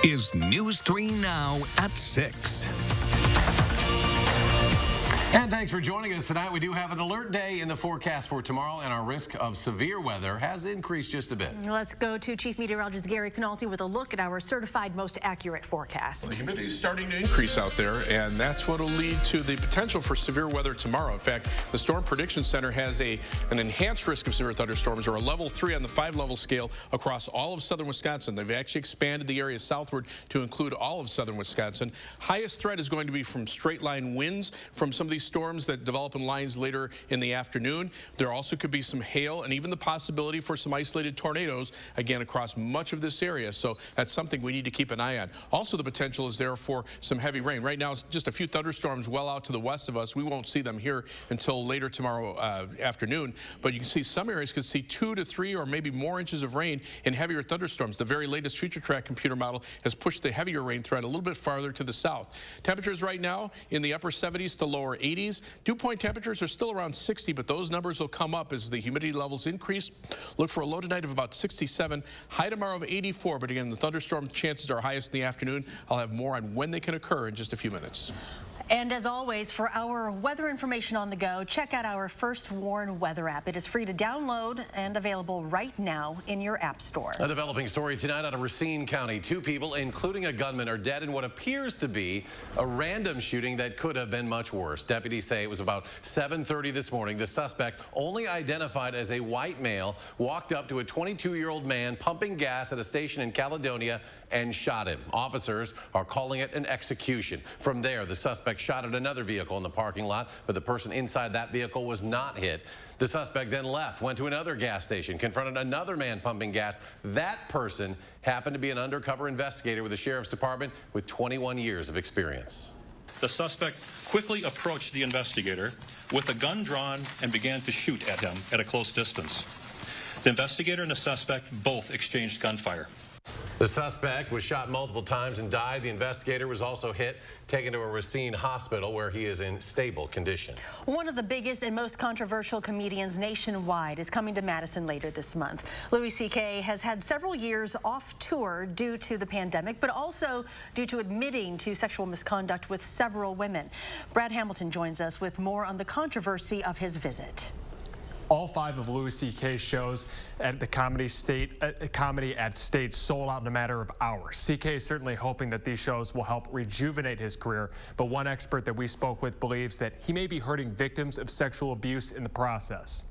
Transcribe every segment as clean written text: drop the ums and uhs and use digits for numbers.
is News 3 Now at 6. And thanks for joining us tonight. We do have an alert day in the forecast for tomorrow, and our risk of severe weather has increased just a bit. Let's go to Chief Meteorologist Gary Canalti with a look at our certified most accurate forecast. Well, the humidity is starting to increase out there, and that's what will lead to the potential for severe weather tomorrow. In fact, the Storm Prediction Center has an enhanced risk of severe thunderstorms, or a level 3 on the 5-level scale across all of southern Wisconsin. They've actually expanded the area southward to include all of southern Wisconsin. Highest threat is going to be from straight-line winds from some of these storms that develop in lines later in the afternoon. There also could be some hail and even the possibility for some isolated tornadoes, again, across much of this area. So that's something we need to keep an eye on. Also, the potential is there for some heavy rain. Right now, it's just a few thunderstorms well out to the west of us. We won't see them here until later tomorrow afternoon. But you can see some areas could see 2 to 3 or maybe more inches of rain in heavier thunderstorms. The very latest Future Track computer model has pushed the heavier rain threat a little bit farther to the south. Temperatures right now in the upper 70s to lower 80s. Dew point temperatures are still around 60, but those numbers will come up as the humidity levels increase. Look for a low tonight of about 67, high tomorrow of 84, but again, the thunderstorm chances are highest in the afternoon. I'll have more on when they can occur in just a few minutes. And as always, for our weather information on the go, check out our First Warn weather app. It is free to download and available right now in your app store. A developing story tonight out of Racine County. 2 people, including a gunman, are dead in what appears to be a random shooting that could have been much worse. Deputies say it was about 7:30 this morning. The suspect, only identified as a white male, walked up to a 22-year-old man pumping gas at a station in Caledonia and shot him. Officers are calling it an execution. From there, the suspect shot at another vehicle in the parking lot, but the person inside that vehicle was not hit. The suspect then left, went to another gas station, confronted another man pumping gas. That person happened to be an undercover investigator with the Sheriff's Department with 21 years of experience. The suspect quickly approached the investigator with a gun drawn and began to shoot at him at a close distance. The investigator and the suspect both exchanged gunfire. The suspect was shot multiple times and died. The investigator was also hit, taken to a Racine hospital where he is in stable condition. One of the biggest and most controversial comedians nationwide is coming to Madison later this month. Louis C.K. has had several years off tour due to the pandemic, but also due to admitting to sexual misconduct with several women. Brad Hamilton joins us with more on the controversy of his visit. All 5 of Louis C.K.'s shows at the Comedy at State sold out in a matter of hours. C.K. is certainly hoping that these shows will help rejuvenate his career, but one expert that we spoke with believes that he may be hurting victims of sexual abuse in the process.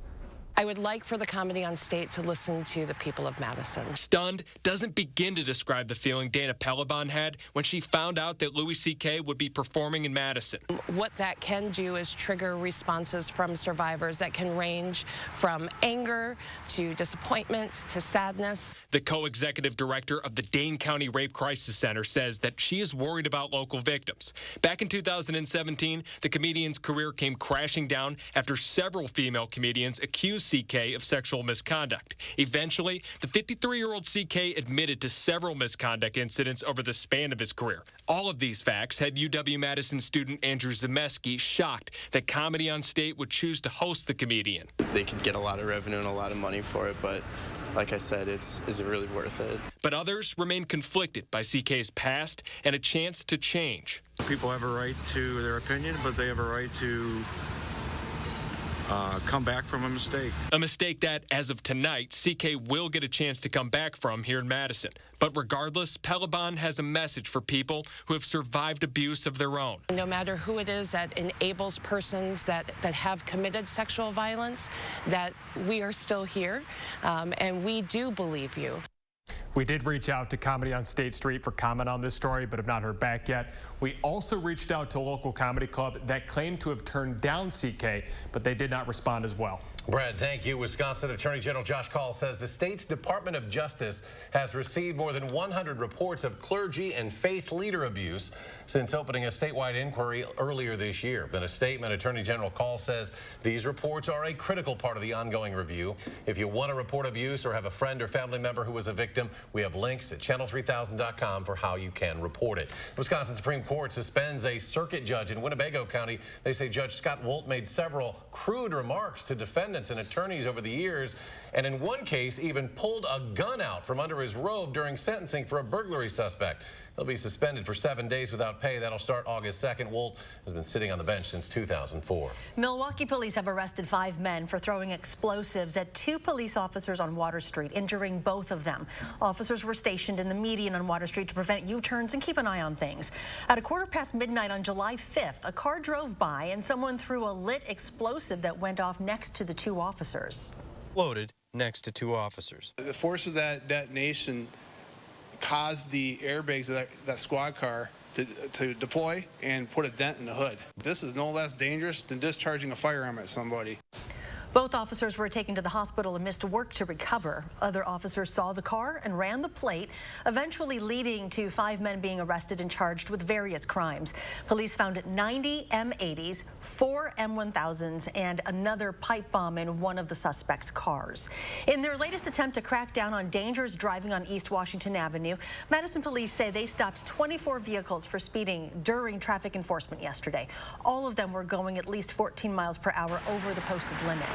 I would like for the Comedy on State to listen to the people of Madison. Stunned doesn't begin to describe the feeling Dana Pelleban had when she found out that Louis C.K. would be performing in Madison. What that can do is trigger responses from survivors that can range from anger to disappointment to sadness. The co-executive director of the Dane County Rape Crisis Center says that she is worried about local victims. Back in 2017, the comedian's career came crashing down after several female comedians accused C.K. of sexual misconduct. Eventually, the 53-year-old C.K. admitted to several misconduct incidents over the span of his career. All of these facts had UW-Madison student Andrew Zemeski shocked that Comedy on State would choose to host the comedian. They could get a lot of revenue and a lot of money for it, but like I said, is it really worth it? But others remain conflicted by C.K.'s past and a chance to change. People have a right to their opinion, but they have a right to come back from a mistake. A mistake that, as of tonight, C.K. will get a chance to come back from here in Madison. But regardless, Pelleban has a message for people who have survived abuse of their own. No matter who it is that enables persons that have committed sexual violence, that we are still here, and we do believe you. We did reach out to Comedy on State Street for comment on this story, but have not heard back yet. We also reached out to a local comedy club that claimed to have turned down CK, but they did not respond as well. Brad, thank you. Wisconsin Attorney General Josh Kaul says the state's Department of Justice has received more than 100 reports of clergy and faith leader abuse since opening a statewide inquiry earlier this year. In a statement, Attorney General Kaul says these reports are a critical part of the ongoing review. If you want to report abuse or have a friend or family member who was a victim, we have links at channel3000.com for how you can report it. The Wisconsin Supreme Court suspends a circuit judge in Winnebago County. They say Judge Scott Wolt made several crude remarks to defend defendants and attorneys over the years, and in one case even pulled a gun out from under his robe during sentencing for a burglary suspect. He'll be suspended for 7 days without pay. That'll start August 2nd. Wolt has been sitting on the bench since 2004. Milwaukee police have arrested 5 men for throwing explosives at 2 police officers on Water Street, injuring both of them. Officers were stationed in the median on Water Street to prevent U-turns and keep an eye on things. At midnight on July 5th, a car drove by and someone threw a lit explosive that went off next to the 2 officers. Loaded next to 2 officers. The force of that detonation caused the airbags of that squad car to deploy and put a dent in the hood. This is no less dangerous than discharging a firearm at somebody. Both officers were taken to the hospital and missed work to recover. Other officers saw the car and ran the plate, eventually leading to 5 men being arrested and charged with various crimes. Police found 90 M80s, 4 M1000s, and another pipe bomb in one of the suspects' cars. In their latest attempt to crack down on dangerous driving on East Washington Avenue, Madison police say they stopped 24 vehicles for speeding during traffic enforcement yesterday. All of them were going at least 14 miles per hour over the posted limit.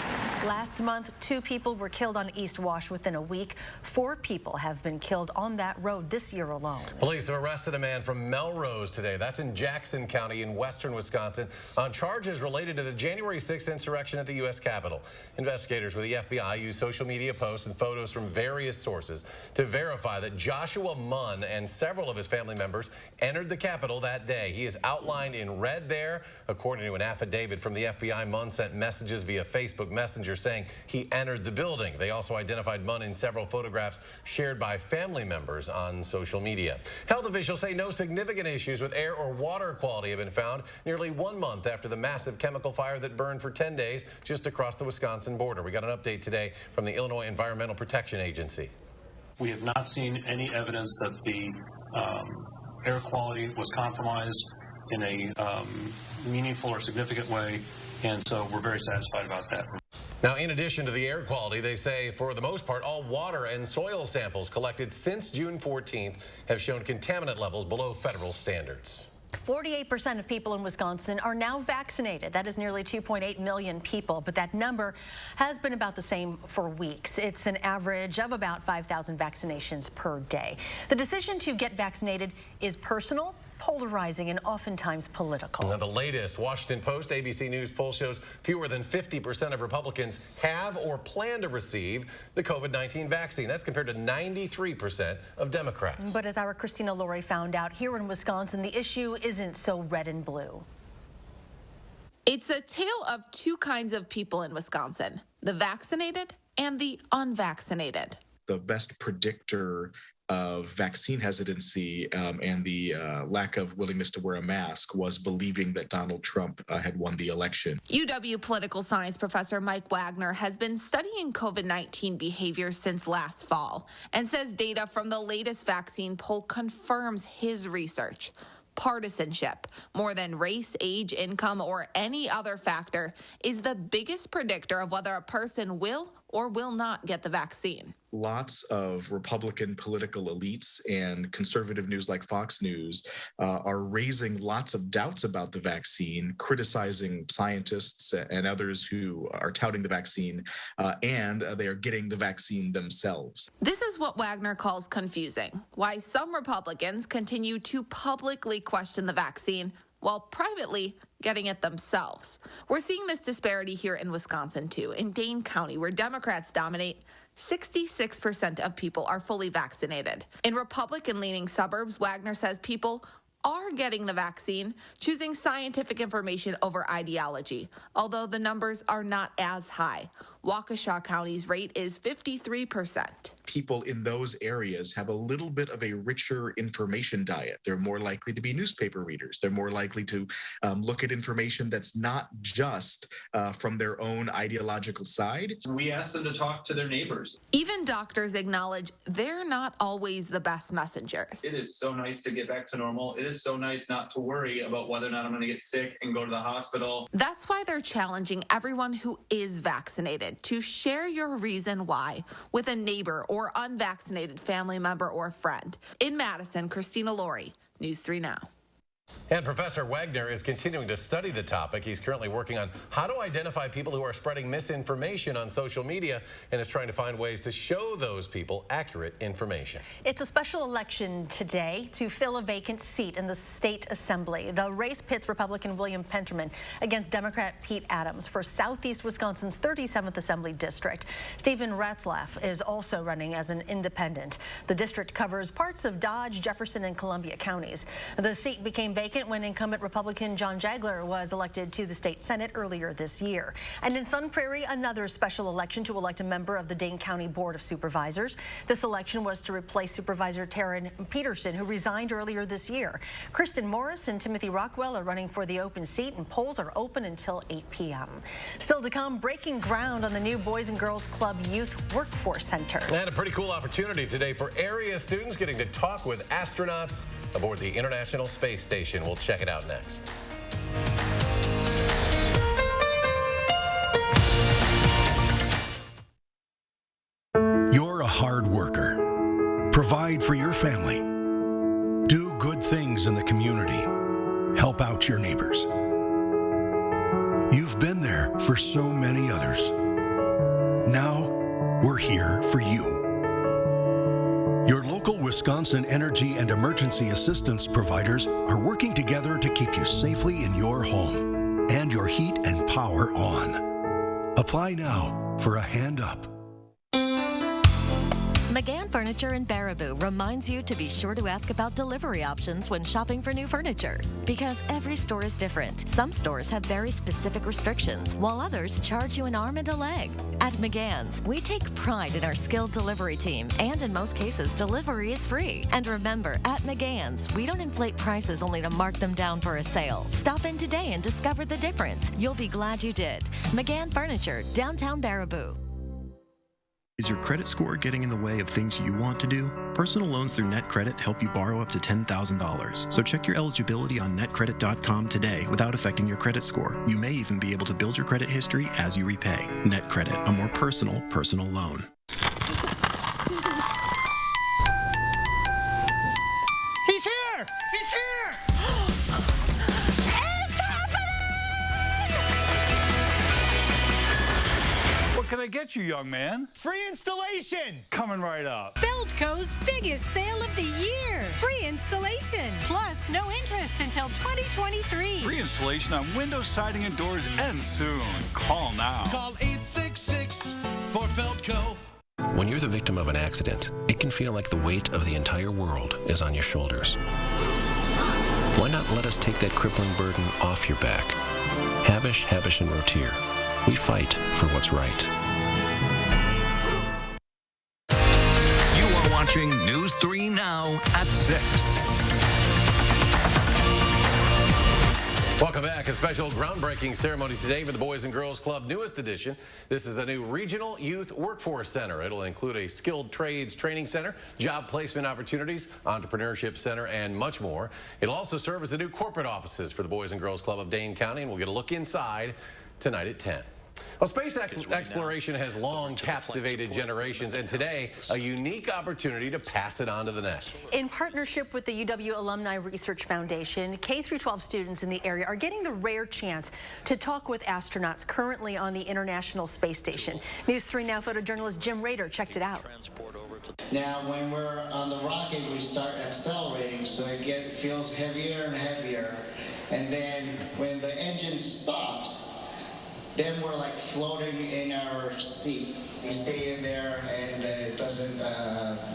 Last month, 2 people were killed on East Wash within a week. 4 people have been killed on that road this year alone. Police have arrested a man from Melrose today. That's in Jackson County in western Wisconsin on charges related to the January 6th insurrection at the U.S. Capitol. Investigators with the FBI used social media posts and photos from various sources to verify that Joshua Munn and several of his family members entered the Capitol that day. He is outlined in red there. According to an affidavit from the FBI, Munn sent messages via Facebook Messenger saying he entered the building. They also identified Munn in several photographs shared by family members on social media. Health officials say no significant issues with air or water quality have been found nearly 1 month after the massive chemical fire that burned for 10 days just across the Wisconsin border. We got an update today from the Illinois Environmental Protection Agency. We have not seen any evidence that the air quality was compromised in a meaningful or significant way, and so we're very satisfied about that. Now, in addition to the air quality, they say for the most part, all water and soil samples collected since June 14th have shown contaminant levels below federal standards. 48% of people in Wisconsin are now vaccinated. That is nearly 2.8 million people, but that number has been about the same for weeks. It's an average of about 5,000 vaccinations per day. The decision to get vaccinated is personal, polarizing, and oftentimes political. Now, the latest Washington Post ABC News poll shows fewer than 50% of Republicans have or plan to receive the COVID-19 vaccine. That's compared to 93% of Democrats. But as our Christina Laurie found out, here in Wisconsin, the issue isn't so red and blue. It's a tale of 2 kinds of people in Wisconsin, the vaccinated and the unvaccinated. The best predictor of vaccine hesitancy and the lack of willingness to wear a mask was believing that Donald Trump had won the election. UW political science professor Mike Wagner has been studying COVID-19 behavior since last fall and says data from the latest vaccine poll confirms his research. Partisanship, more than race, age, income, or any other factor, is the biggest predictor of whether a person will or will not get the vaccine. Lots of Republican political elites and conservative news like Fox News are raising lots of doubts about the vaccine, criticizing scientists and others who are touting the vaccine, and they are getting the vaccine themselves. This is what Wagner calls confusing, why some Republicans continue to publicly question the vaccine while privately getting it themselves. We're seeing this disparity here in Wisconsin, too. In Dane County, where Democrats dominate, 66% of people are fully vaccinated. In Republican-leaning suburbs, Wagner says people are getting the vaccine, choosing scientific information over ideology, although the numbers are not as high. Waukesha County's rate is 53%. People in those areas have a little bit of a richer information diet. They're more likely to be newspaper readers. They're more likely to look at information that's not just from their own ideological side. We ask them to talk to their neighbors. Even doctors acknowledge they're not always the best messengers. It is so nice to get back to normal. It is so nice not to worry about whether or not I'm going to get sick and go to the hospital. That's why they're challenging everyone who is vaccinated to share your reason why with a neighbor or unvaccinated family member or friend. In Madison, Christina Laurie, News 3 Now. And Professor Wagner is continuing to study the topic. He's currently working on how to identify people who are spreading misinformation on social media and is trying to find ways to show those people accurate information. It's a special election today to fill a vacant seat in the state assembly. The race pits Republican William Penterman against Democrat Pete Adams for Southeast Wisconsin's 37th Assembly District. Stephen Ratzlaff is also running as an independent. The district covers parts of Dodge, Jefferson, and Columbia counties. The seat became vacant when incumbent Republican John Jagler was elected to the state Senate earlier this year. And in Sun Prairie, another special election to elect a member of the Dane County Board of Supervisors. This election was to replace Supervisor Taryn Peterson, who resigned earlier this year. Kristen Morris and Timothy Rockwell are running for the open seat, and polls are open until 8 p.m. Still to come, breaking ground on the new Boys and Girls Club Youth Workforce Center. And a pretty cool opportunity today for area students getting to talk with astronauts aboard the International Space Station. We'll check it out next. You're a hard worker. Provide for your family. Do good things in the community. Help out your neighbors. You've been there for so many others. Now, we're here for you. Your local Wisconsin energy and emergency assistance providers are working together to keep you safely in your home and your heat and power on. Apply now for a hand up. McGann Furniture in Baraboo reminds you to be sure to ask about delivery options when shopping for new furniture. Because every store is different. Some stores have very specific restrictions, while others charge you an arm and a leg. At McGann's, we take pride in our skilled delivery team, and in most cases, delivery is free. And remember, at McGann's, we don't inflate prices only to mark them down for a sale. Stop in today and discover the difference. You'll be glad you did. McGann Furniture, downtown Baraboo. Is your credit score getting in the way of things you want to do? Personal loans through NetCredit help you borrow up to $10,000. So check your eligibility on netcredit.com today without affecting your credit score. You may even be able to build your credit history as you repay. NetCredit, a more personal loan. He's here! He's here! It's happening! What can I get you, young man? Free installation! Coming right up. Feldco's biggest sale of the year. Free installation. Plus, no interest until 2023. Free installation on windows, siding, and doors ends soon. Call now. Call 866 for Feldco. When you're the victim of an accident, it can feel like the weight of the entire world is on your shoulders. Why not let us take that crippling burden off your back? Havish, and Rotier. We fight for what's right. You are watching News 3 Now at 6. Welcome back. A special groundbreaking ceremony today for the Boys and Girls Club newest edition. This is the new Regional Youth Workforce Center. It'll include a skilled trades training center, job placement opportunities, entrepreneurship center, and much more. It'll also serve as the new corporate offices for the Boys and Girls Club of Dane County, and we'll get a look inside tonight at 10. Well, space exploration has long captivated generations, and today, a unique opportunity to pass it on to the next. In partnership with the UW Alumni Research Foundation, K-12 students in the area are getting the rare chance to talk with astronauts currently on the International Space Station. News 3 Now photojournalist Jim Rader checked it out. Now, when we're on the rocket, we start accelerating, so it feels heavier and heavier. And then when the engine stops, then we're like floating in our seat. We stay in there and it doesn't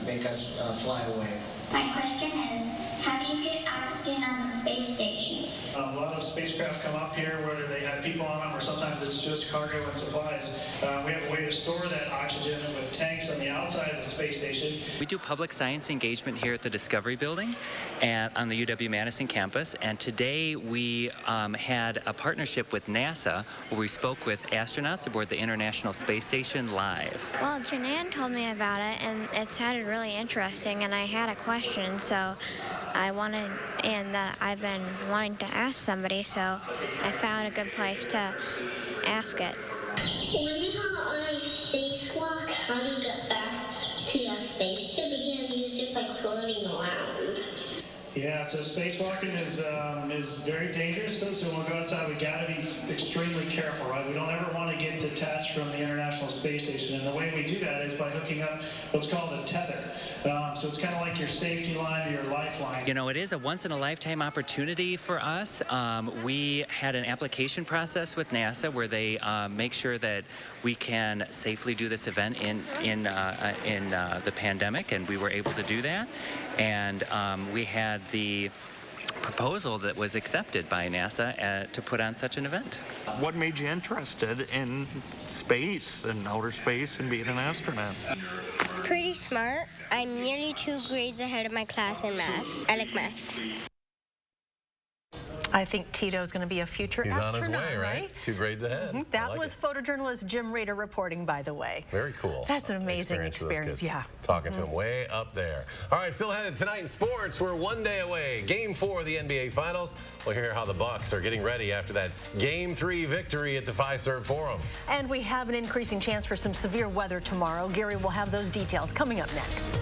make us fly away. My question is, how do you get oxygen on the space station? A lot of spacecraft come up here whether they have people on them or sometimes it's just cargo and supplies. We have a way to store that oxygen with tanks on the outside of the space station. We do public science engagement here at the Discovery Building and on the UW-Madison campus, and today we had a partnership with NASA where we spoke with astronauts aboard the International Space Station live. Well, Janan told me about it and it sounded really interesting, and I had a question, so I've been wanting to ask somebody, so I found a good place to ask it. When you're on a spacewalk, how do you get back to your spaceship? Because you're just like floating around. Yeah, so spacewalking is very dangerous. So when we go outside, we got to be extremely careful, right? We don't ever want to get detached from the International Space Station, and the way we do that is by hooking up what's called a tether. So it's kind of like your safety line to your lifeline. You know, it is a once-in-a-lifetime opportunity for us. We had an application process with NASA where they make sure that we can safely do this event in the pandemic, and we were able to do that. And we had the proposal that was accepted by NASA to put on such an event. What made you interested in space and outer space and being an astronaut? Pretty smart. I'm nearly 2 grades ahead of my class in math. I like math. I think Tito's going to be a future astronaut. He's on his way, right? 2 grades ahead. Mm-hmm. That was photojournalist Jim Rader reporting, by the way. Very cool. That's an amazing experience, yeah. Talking to him way up there. All right, still ahead tonight in sports. We're 1 day away. Game 4 of the NBA Finals. We'll hear how the Bucks are getting ready after that Game 3 victory at the Fiserv Forum. And we have an increasing chance for some severe weather tomorrow. Gary will have those details coming up next.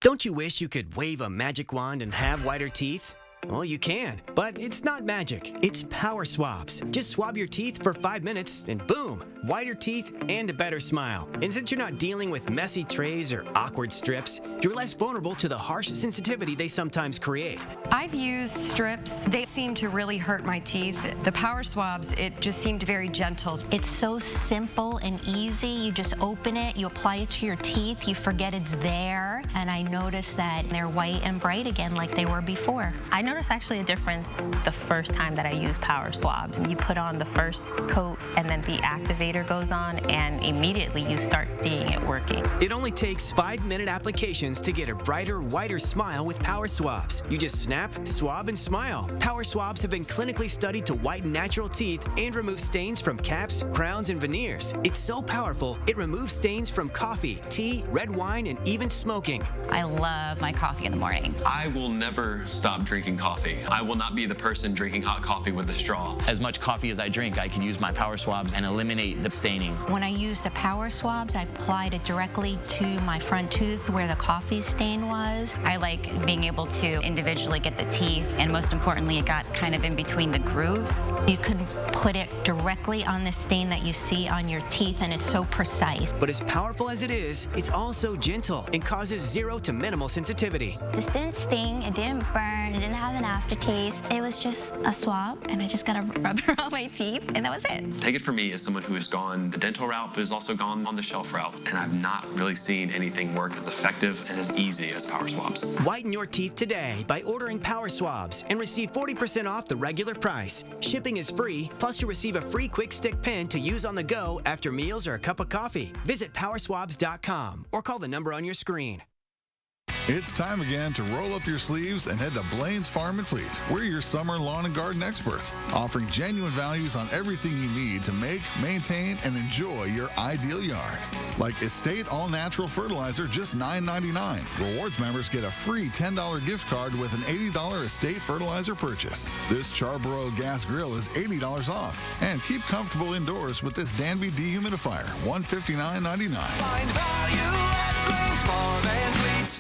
Don't you wish you could wave a magic wand and have whiter teeth? Well, you can, but it's not magic. It's power swabs. Just swab your teeth for 5 minutes and boom, whiter teeth and a better smile. And since you're not dealing with messy trays or awkward strips, you're less vulnerable to the harsh sensitivity they sometimes create. I've used strips. They seem to really hurt my teeth. The power swabs, it just seemed very gentle. It's so simple and easy. You just open it, you apply it to your teeth, you forget it's there, and I noticed that they're white and bright again like they were before. I noticed actually a difference the first time that I used power swabs. You put on the first coat and then the activator goes on and immediately you start seeing it working. It only takes 5-minute applications to get a brighter, whiter smile with power swabs. You just snap, swab, and smile. Power swabs have been clinically studied to whiten natural teeth and remove stains from caps, crowns, and veneers. It's so powerful, it removes stains from coffee, tea, red wine, and even smoking. I love my coffee in the morning. I will never stop drinking coffee. I will not be the person drinking hot coffee with a straw. As much coffee as I drink, I can use my power swabs and eliminate the staining. When I use the power swabs, I applied it directly to my front tooth where the coffee stain was. I like being able to individually get the teeth, and most importantly, it got kind of in between the grooves. You can put it directly on the stain that you see on your teeth, and it's so precise. But as powerful as it is, it's also gentle and causes 0 to minimal sensitivity. This didn't sting, it didn't burn, it didn't have an aftertaste. It was just a swab, and I just got a rubber on my teeth, and that was it. Take it from me as someone who has gone the dental route, but has also gone on the shelf route, and I've not really seen anything work as effective and as easy as power swabs. Whiten your teeth today by ordering power swabs and receive 40% off the regular price. Shipping is free, plus you'll receive a free quick stick pen to use on the go after meals or a cup of coffee. Visit powerswabs.com or call the number on your screen. It's time again to roll up your sleeves and head to Blaine's Farm and Fleet. We're your summer lawn and garden experts, offering genuine values on everything you need to make, maintain, and enjoy your ideal yard. Like Estate All-Natural Fertilizer, just $9.99. Rewards members get a free $10 gift card with an $80 Estate Fertilizer purchase. This Charbroil gas grill is $80 off. And keep comfortable indoors with this Danby dehumidifier, $159.99. Find value at Blaine's Farm and Fleet.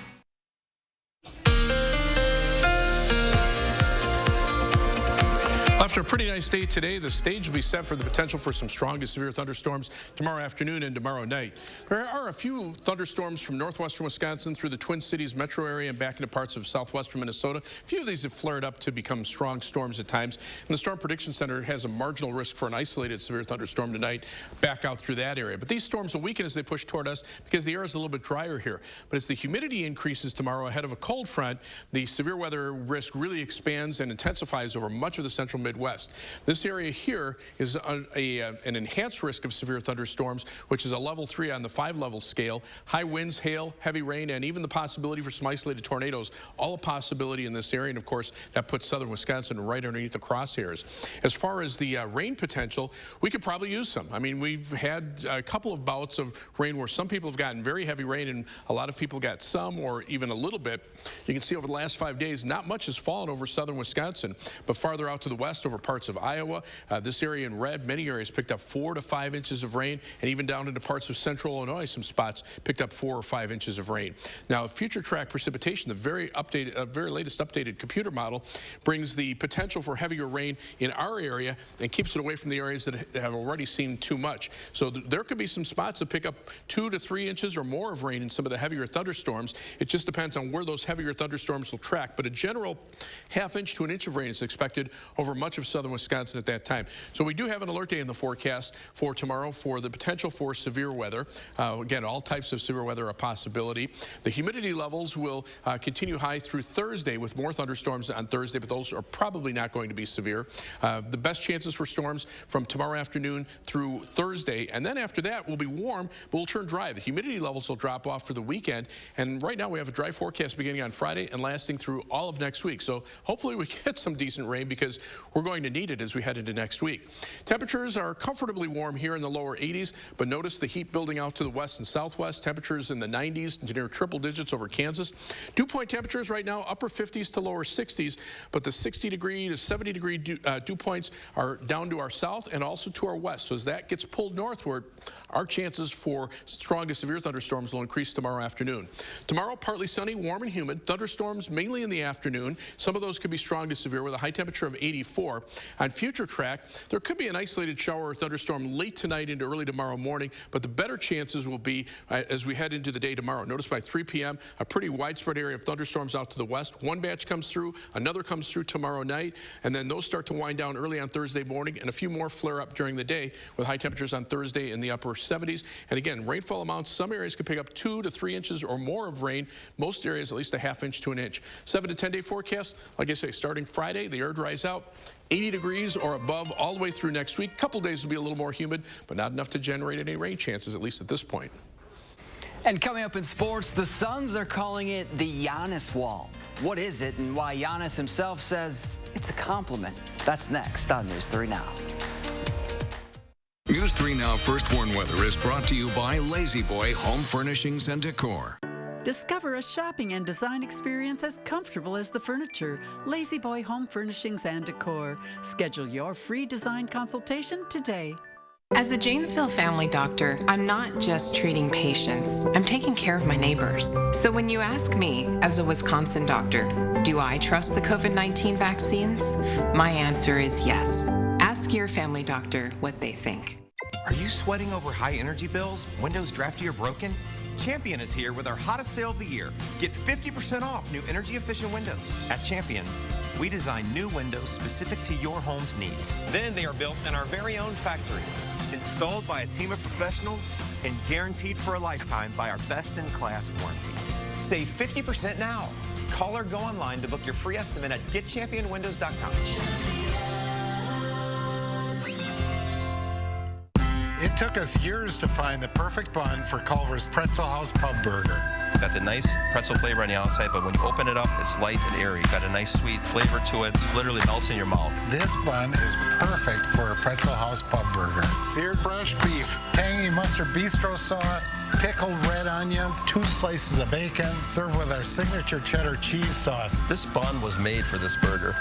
After a pretty nice day today, the stage will be set for the potential for some strong to severe thunderstorms tomorrow afternoon and tomorrow night. There are a few thunderstorms from northwestern Wisconsin through the Twin Cities metro area and back into parts of southwestern Minnesota. A few of these have flared up to become strong storms at times. And the Storm Prediction Center has a marginal risk for an isolated severe thunderstorm tonight back out through that area. But these storms will weaken as they push toward us because the air is a little bit drier here. But as the humidity increases tomorrow ahead of a cold front, the severe weather risk really expands and intensifies over much of the central Midwest. This area here is an enhanced risk of severe thunderstorms, which is a level 3 on the 5-level scale. High winds, hail, heavy rain, and even the possibility for some isolated tornadoes, all a possibility in this area. And of course, that puts southern Wisconsin right underneath the crosshairs. As far as the rain potential, we could probably use some. I mean, we've had a couple of bouts of rain where some people have gotten very heavy rain and a lot of people got some or even a little bit. You can see over the last 5 days, not much has fallen over southern Wisconsin, but farther out to the west, west over parts of Iowa. This area in red, many areas picked up 4 to 5 inches of rain, and even down into parts of central Illinois, some spots picked up 4 or 5 inches of rain. Now, future track precipitation, the very latest updated computer model, brings the potential for heavier rain in our area and keeps it away from the areas that have already seen too much. So there could be some spots that pick up 2 to 3 inches or more of rain in some of the heavier thunderstorms. It just depends on where those heavier thunderstorms will track, but a general ½ inch to 1 inch of rain is expected over much of southern Wisconsin at that time. So we do have an alert day in the forecast for tomorrow for the potential for severe weather. Again, all types of severe weather are a possibility. The humidity levels will continue high through Thursday with more thunderstorms on Thursday, but those are probably not going to be severe. The best chances for storms from tomorrow afternoon through Thursday, and then after that we'll be warm, but we'll turn dry. The humidity levels will drop off for the weekend, and right now we have a dry forecast beginning on Friday and lasting through all of next week. So hopefully we get some decent rain because we're going to need it as we head into next week. Temperatures are comfortably warm here in the lower 80s, but notice the heat building out to the west and southwest. Temperatures in the 90s to near triple digits over Kansas. Dew point temperatures right now upper 50s to lower 60s, but the 60 degree to 70 degree dew points are down to our south and also to our west. So as that gets pulled northward, our chances for strong to severe thunderstorms will increase tomorrow afternoon. Tomorrow, partly sunny, warm and humid. Thunderstorms mainly in the afternoon. Some of those could be strong to severe with a high temperature of 84. On future track, there could be an isolated shower or thunderstorm late tonight into early tomorrow morning, but the better chances will be as we head into the day tomorrow. Notice by 3 p.m., a pretty widespread area of thunderstorms out to the west. One batch comes through, another comes through tomorrow night, and then those start to wind down early on Thursday morning, and a few more flare up during the day with high temperatures on Thursday in the upper 70s. And again, rainfall amounts, some areas could pick up 2 to 3 inches or more of rain. Most areas at least a ½ inch to 1 inch. 7 to 10 day forecast, like I say, starting Friday, the air dries out. 80 degrees or above all the way through next week. Couple days will be a little more humid, but not enough to generate any rain chances, at least at this point. And coming up in sports, the Suns are calling it the Giannis Wall. What is it and why Giannis himself says it's a compliment? That's next on News 3 Now. News 3 Now First Warn Weather is brought to you by Lazy Boy Home Furnishings and Decor. Discover a shopping and design experience as comfortable as the furniture. Lazy Boy Home Furnishings and Decor. Schedule your free design consultation today. As a Janesville family doctor, I'm not just treating patients, I'm taking care of my neighbors. So when you ask me, as a Wisconsin doctor, do I trust the COVID-19 vaccines? My answer is yes. Ask your family doctor what they think. Are you sweating over high energy bills, windows drafty or broken? Champion is here with our hottest sale of the year. Get 50% off new energy efficient windows. At Champion, we design new windows specific to your home's needs. Then they are built in our very own factory, installed by a team of professionals, and guaranteed for a lifetime by our best-in-class warranty. Save 50% now. Call or go online to book your free estimate at getchampionwindows.com. It took us years to find the perfect bun for Culver's Pretzel House Pub Burger. It's got the nice pretzel flavor on the outside, but when you open it up, it's light and airy. Got a nice sweet flavor to it. It literally melts in your mouth. This bun is perfect for a Pretzel House Pub Burger. Seared fresh beef, tangy mustard bistro sauce, pickled red onions, 2 slices of bacon, served with our signature cheddar cheese sauce. This bun was made for this burger.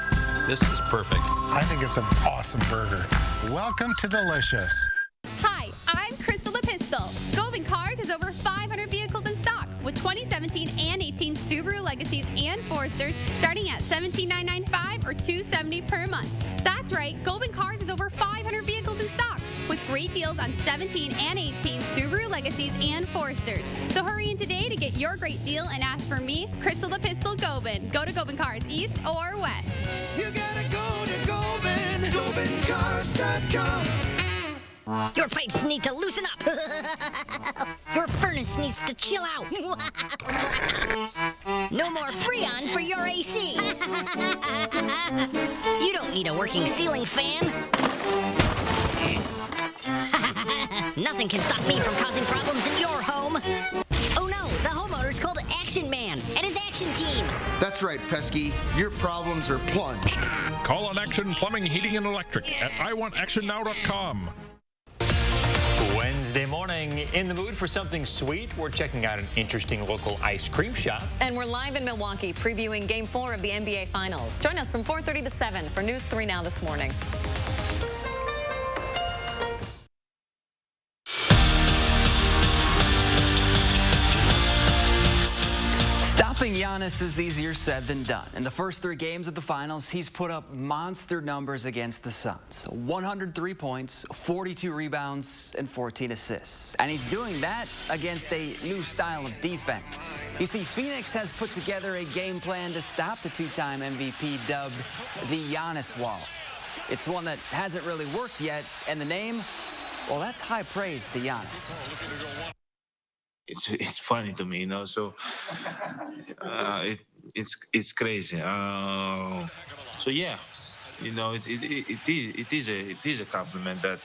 This is perfect. I think it's an awesome burger. Welcome to Delicious. Hi, I'm Crystal the Pistol. Goldman Cars has over 500 vehicles in stock with 2017 and 18 Subaru Legacies and Foresters starting at $17,995 or $270 per month. That's right, Goldman Cars has over 500 vehicles in stock with great deals on 17 and 18 Subaru Legacies and Foresters. So hurry in today to get your great deal and ask for me, Crystal the Pistol Goldman. Go to Goldman Cars East or West. You gotta go to Goldman, GoldmanCars.com. Your pipes need to loosen up. Your furnace needs to chill out. No more Freon for your AC. You don't need a working ceiling fan. Nothing can stop me from causing problems in your home. Oh no, the homeowner's called Action Man and his action team. That's right, Pesky. Your problems are plunged. Call on Action Plumbing, Heating, and Electric at iwantactionnow.com. Wednesday. Wednesday morning. In the mood for something sweet? We're checking out an interesting local ice cream shop. And we're live in Milwaukee previewing Game 4 of the NBA Finals. Join us from 4:30 to 7 for News 3 Now this morning. Stopping Giannis is easier said than done. In the first 3 games of the finals, he's put up monster numbers against the Suns. 103 points, 42 rebounds, and 14 assists. And he's doing that against a new style of defense. You see, Phoenix has put together a game plan to stop the 2-time MVP dubbed the Giannis Wall. It's one that hasn't really worked yet, and the name, well, that's high praise to Giannis. It's funny to me, you know. So it's crazy. So yeah, you know, it is a compliment that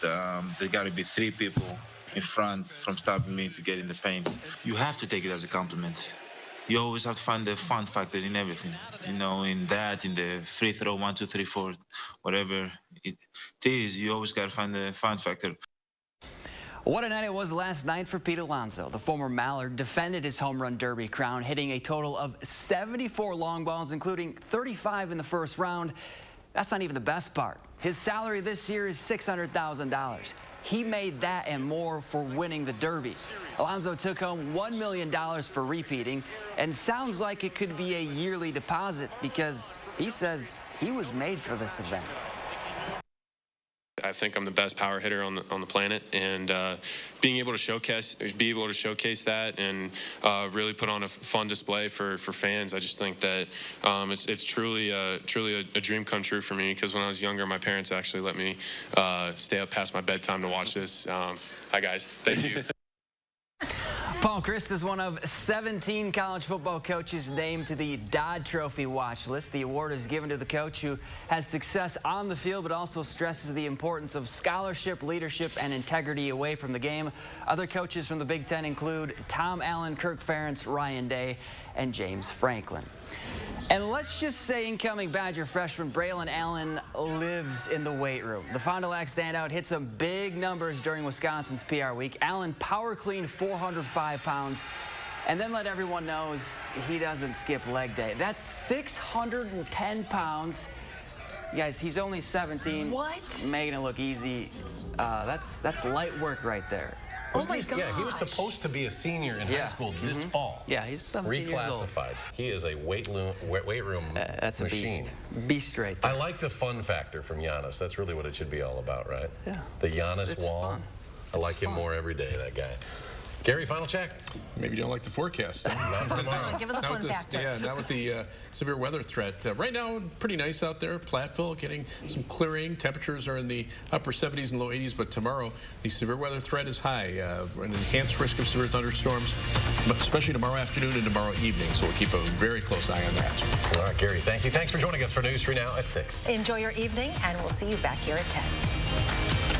there got to be 3 people in front from stopping me to get in the paint. You have to take it as a compliment. You always have to find the fun factor in everything. You know, in the free throw, 1, 2, 3, 4, whatever it is. You always got to find the fun factor. What a night it was last night for Pete Alonso. The former Mallard defended his home run derby crown, hitting a total of 74 long balls, including 35 in the first round. That's not even the best part. His salary this year is $600,000. He made that and more for winning the derby. Alonso took home $1 million for repeating, and sounds like it could be a yearly deposit because he says he was made for this event. I think I'm the best power hitter on the planet, and being able to showcase that and really put on a fun display for fans. I just think that it's truly a dream come true for me, because when I was younger, my parents actually let me stay up past my bedtime to watch this. Hi guys, thank you. Paul Crist is one of 17 college football coaches named to the Dodd Trophy watch list. The award is given to the coach who has success on the field, but also stresses the importance of scholarship, leadership, and integrity away from the game. Other coaches from the Big Ten include Tom Allen, Kirk Ferentz, Ryan Day, and James Franklin. And let's just say incoming Badger freshman Braylon Allen lives in the weight room. The Fond du Lac standout hit some big numbers during Wisconsin's PR week. Allen power cleaned 405 pounds and then let everyone know he doesn't skip leg day. That's 610 pounds. You guys, he's only 17. What? Making it look easy. That's light work right there. Oh my gosh. Yeah, he was supposed to be a senior in high school this fall. Yeah, he's 17 years old. Reclassified. He is a weight room that's machine. A beast. Beast right there. I like the fun factor from Giannis. That's really what it should be all about, right? Yeah. The Giannis it's wall. Fun. I like him more every day, that guy. Gary, final check. Maybe you don't like the forecast. Not for tomorrow. Give us a fun factor. Yeah, not with the severe weather threat. Right now, pretty nice out there. Platteville getting some clearing. Temperatures are in the upper 70s and low 80s, but tomorrow the severe weather threat is high. An enhanced risk of severe thunderstorms, especially tomorrow afternoon and tomorrow evening. So we'll keep a very close eye on that. All right, Gary, thank you. Thanks for joining us for News 3 Now at 6. Enjoy your evening, and we'll see you back here at 10.